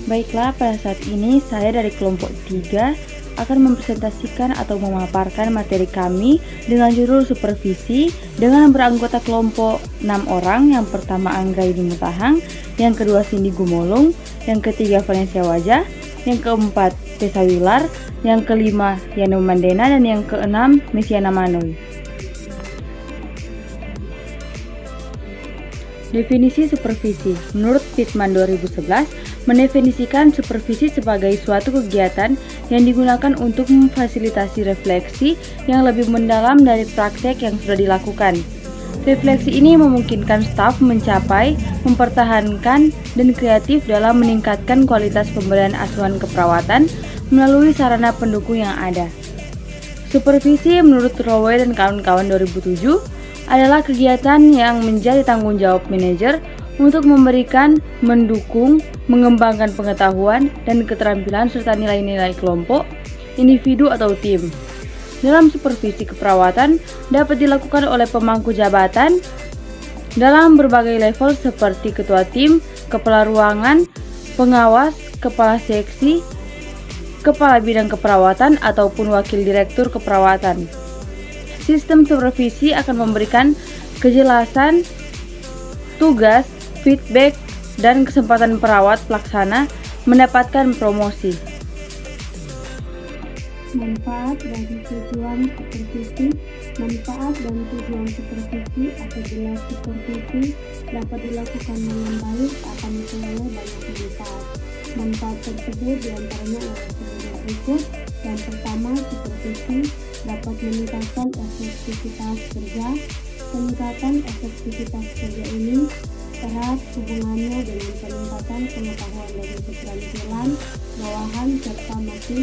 Baiklah, pada saat ini saya dari kelompok 3 akan mempresentasikan atau memaparkan materi kami dengan judul supervisi dengan beranggota kelompok 6 orang. Yang pertama Anggraini Mutahang, yang kedua Cindy Gumolung, yang ketiga Vanessa Wajah, yang keempat Tessa Wilar, yang kelima Yana Mandena, dan yang keenam Mesiana Manoy. Definisi supervisi menurut Pitman 2011 mendefinisikan supervisi sebagai suatu kegiatan yang digunakan untuk memfasilitasi refleksi yang lebih mendalam dari praktek yang sudah dilakukan. Refleksi ini memungkinkan staf mencapai, mempertahankan, dan kreatif dalam meningkatkan kualitas pemberian asuhan keperawatan melalui sarana pendukung yang ada. Supervisi menurut Rowe dan kawan-kawan 2007 adalah kegiatan yang menjadi tanggung jawab manajer untuk memberikan, mendukung, mengembangkan pengetahuan dan keterampilan serta nilai-nilai kelompok, individu atau tim. Dalam supervisi keperawatan dapat dilakukan oleh pemangku jabatan dalam berbagai level seperti ketua tim, kepala ruangan, pengawas, kepala seksi, kepala bidang keperawatan ataupun wakil direktur keperawatan. Sistem supervisi akan memberikan kejelasan tugas, feedback, dan kesempatan perawat pelaksana mendapatkan promosi. Manfaat dan tujuan supervisi. Manfaat dan tujuan supervisi apabila supervisi dapat dilakukan dengan baik akan memperoleh banyak manfaat. Manfaat tersebut diantaranya adalah sebagai berikut. Yang pertama, supervisi dapat meningkatkan efektivitas kerja. Peningkatan efektivitas kerja ini erat hubungannya dengan peningkatan pengetahuan dan keterampilan bawahan serta makin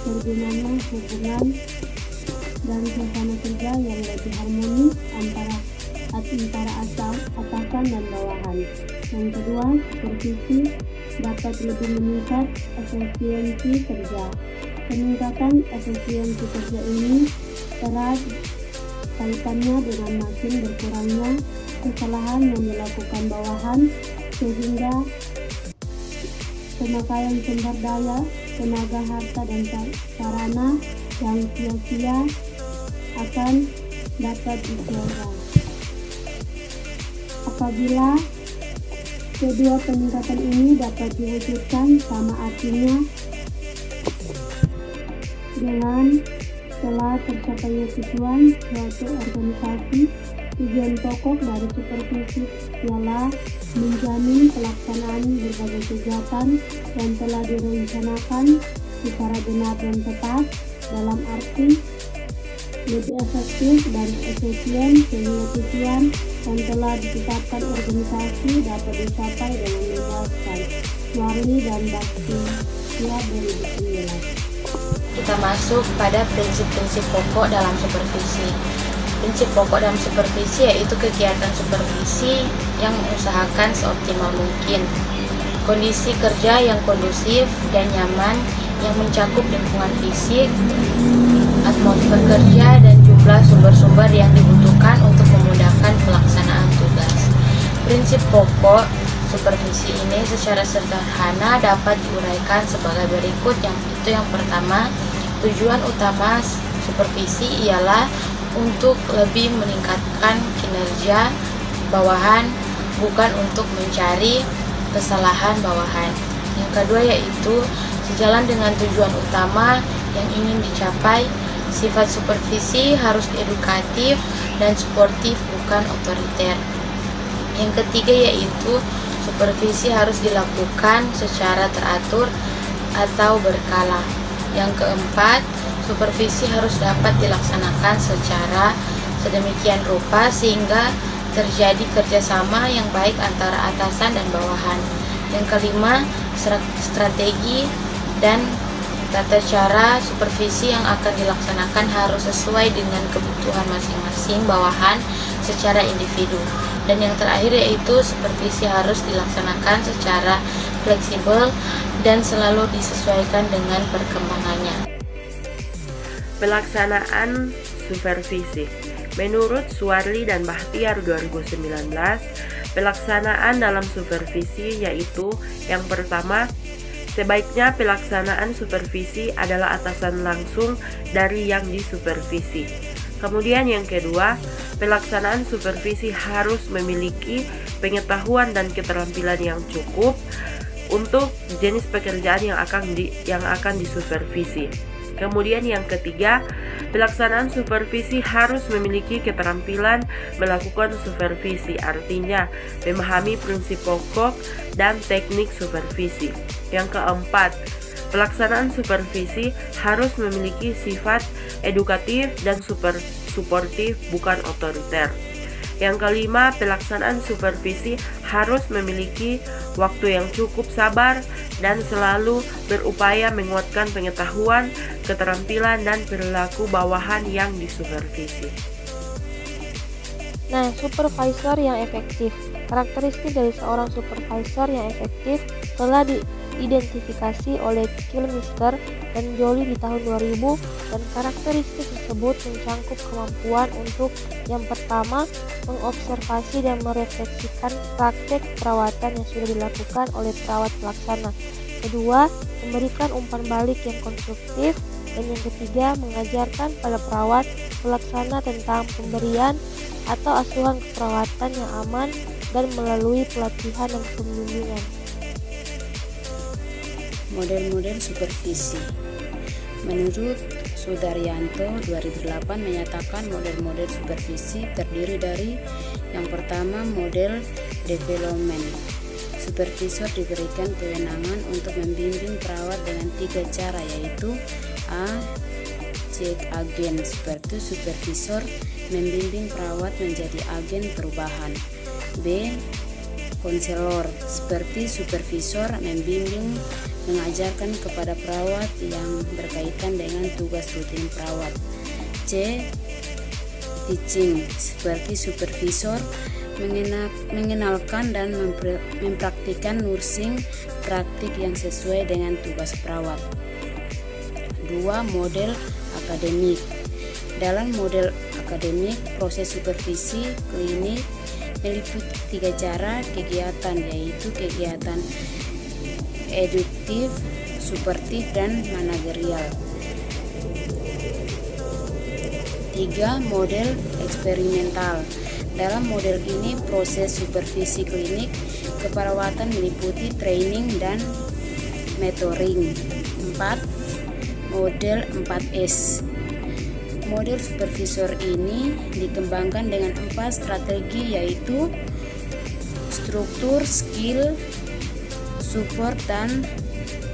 bergunanya hubungan dan suasana kerja yang lebih harmonis antara atasan dan bawahan. Yang kedua, supervisi dapat lebih meningkat efisiensi kerja. Peningkatan efisiensi kerja ini erat kaitannya dengan makin berkurangnya kesalahan yang dilakukan bawahan sehingga pemakaian sumber daya, tenaga, harta, dan sarana yang sia-sia akan dapat dikelola. Apabila kedua peningkatan ini dapat diwujudkan, sama artinya dengan telah tercapainya tujuan suatu organisasi. Tujuan pokok dari supervisi ialah menjamin pelaksanaan berbagai kegiatan yang telah direncanakan secara benar dan tepat, dalam arti lebih efektif dan efisien sehingga tujuan yang telah ditetapkan organisasi dapat dicapai dengan memuaskan. Warni dan Bakti 2009. Kita masuk pada prinsip-prinsip pokok dalam supervisi. Prinsip pokok dalam supervisi yaitu kegiatan supervisi yang mengusahakan seoptimal mungkin kondisi kerja yang kondusif dan nyaman yang mencakup lingkungan fisik, atmosfer kerja, dan jumlah sumber-sumber yang dibutuhkan untuk memudahkan pelaksanaan tugas. Prinsip pokok supervisi ini secara sederhana dapat diuraikan sebagai berikut. Yang pertama, tujuan utama supervisi ialah untuk lebih meningkatkan kinerja bawahan, bukan untuk mencari kesalahan bawahan. Yang kedua yaitu sejalan dengan tujuan utama yang ingin dicapai, sifat supervisi harus edukatif dan suportif, bukan otoriter. Yang ketiga yaitu supervisi harus dilakukan secara teratur atau berkala. Yang keempat, supervisi harus dapat dilaksanakan secara sedemikian rupa sehingga terjadi kerjasama yang baik antara atasan dan bawahan. Yang kelima, strategi dan tata cara supervisi yang akan dilaksanakan harus sesuai dengan kebutuhan masing-masing bawahan secara individu. Dan yang terakhir yaitu supervisi harus dilaksanakan secara fleksibel dan selalu disesuaikan dengan perkembangannya. Pelaksanaan supervisi. Menurut Suwarli dan Bahtiar 2019, pelaksanaan dalam supervisi yaitu yang pertama, Sebaiknya pelaksanaan supervisi adalah atasan langsung dari yang disupervisi. Kemudian yang kedua, pelaksanaan supervisi harus memiliki pengetahuan dan keterampilan yang cukup untuk jenis pekerjaan yang akan disupervisi. Kemudian yang ketiga, pelaksanaan supervisi harus memiliki keterampilan melakukan supervisi, artinya memahami prinsip pokok dan teknik supervisi. Yang keempat, pelaksanaan supervisi harus memiliki sifat edukatif dan suportif, bukan otoriter. Yang kelima, pelaksanaan supervisi harus memiliki waktu yang cukup sabar dan selalu berupaya menguatkan pengetahuan, keterampilan, dan perilaku bawahan yang disupervisi. Nah, supervisor yang efektif. Karakteristik dari seorang supervisor yang efektif telah diidentifikasi oleh Kilmister dan Joly di tahun 2000, dan karakteristik tersebut mencangkup kemampuan untuk yang pertama, mengobservasi dan merefleksikan praktek perawatan yang sudah dilakukan oleh perawat pelaksana. Kedua, memberikan umpan balik yang konstruktif. Dan yang ketiga, mengajarkan pada perawat pelaksana tentang pemberian atau asuhan keperawatan yang aman dan melalui pelatihan dan pembimbingan. Model-model supervisi. Menurut Sudaryanto 2008 menyatakan model-model supervisi terdiri dari yang pertama, model development. Supervisor diberikan kewenangan untuk membimbing perawat dengan 3 cara, yaitu A. Cek agen, seperti supervisor membimbing perawat menjadi agen perubahan. B. Konselor, seperti supervisor membimbing mengajarkan kepada perawat yang berkaitan dengan tugas rutin perawat. C. Teaching, seperti supervisor mengenalkan dan mempraktikkan nursing praktik yang sesuai dengan tugas perawat. 2. Model akademik. Dalam model akademik, proses supervisi klinik meliputi 3 cara kegiatan, yaitu kegiatan eduktif, suportif, dan manajerial. 3. Model eksperimental. Dalam model ini, proses supervisi klinik keperawatan meliputi training dan mentoring. 4. Model 4S. Model supervisor ini dikembangkan dengan 4 strategi, yaitu struktur, skill, support, dan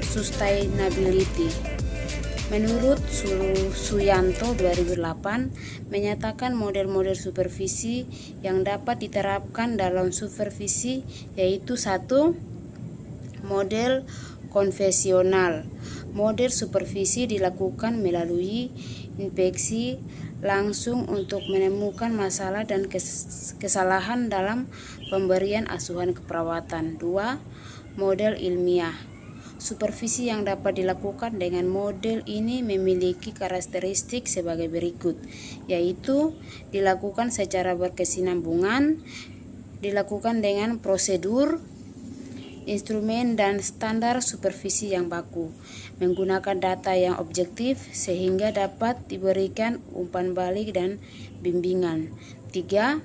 sustainability. Menurut Suyanto 2008 menyatakan model-model supervisi yang dapat diterapkan dalam supervisi yaitu 1. Model konvensional. Model supervisi dilakukan melalui inspeksi langsung untuk menemukan masalah dan kesalahan dalam pemberian asuhan keperawatan. 2. Model ilmiah. Supervisi yang dapat dilakukan dengan model ini memiliki karakteristik sebagai berikut, yaitu dilakukan secara berkesinambungan, dilakukan dengan prosedur, instrumen, dan standar supervisi yang baku, menggunakan data yang objektif sehingga dapat diberikan umpan balik dan bimbingan. 3.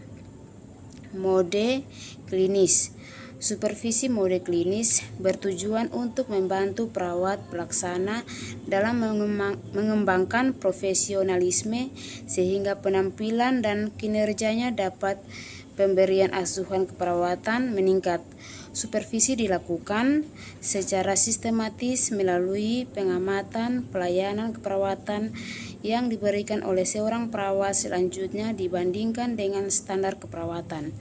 Mode klinis. Supervisi mode klinis bertujuan untuk membantu perawat pelaksana dalam mengembangkan profesionalisme sehingga penampilan dan kinerjanya dapat pemberian asuhan keperawatan meningkat. Supervisi dilakukan secara sistematis melalui pengamatan pelayanan keperawatan yang diberikan oleh seorang perawat selanjutnya dibandingkan dengan standar keperawatan.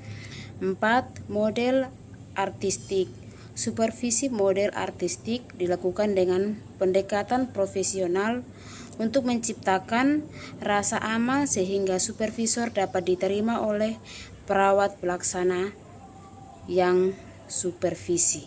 4. Model artistik. Supervisi model artistik dilakukan dengan pendekatan profesional untuk menciptakan rasa aman sehingga supervisor dapat diterima oleh perawat pelaksana yang supervisi.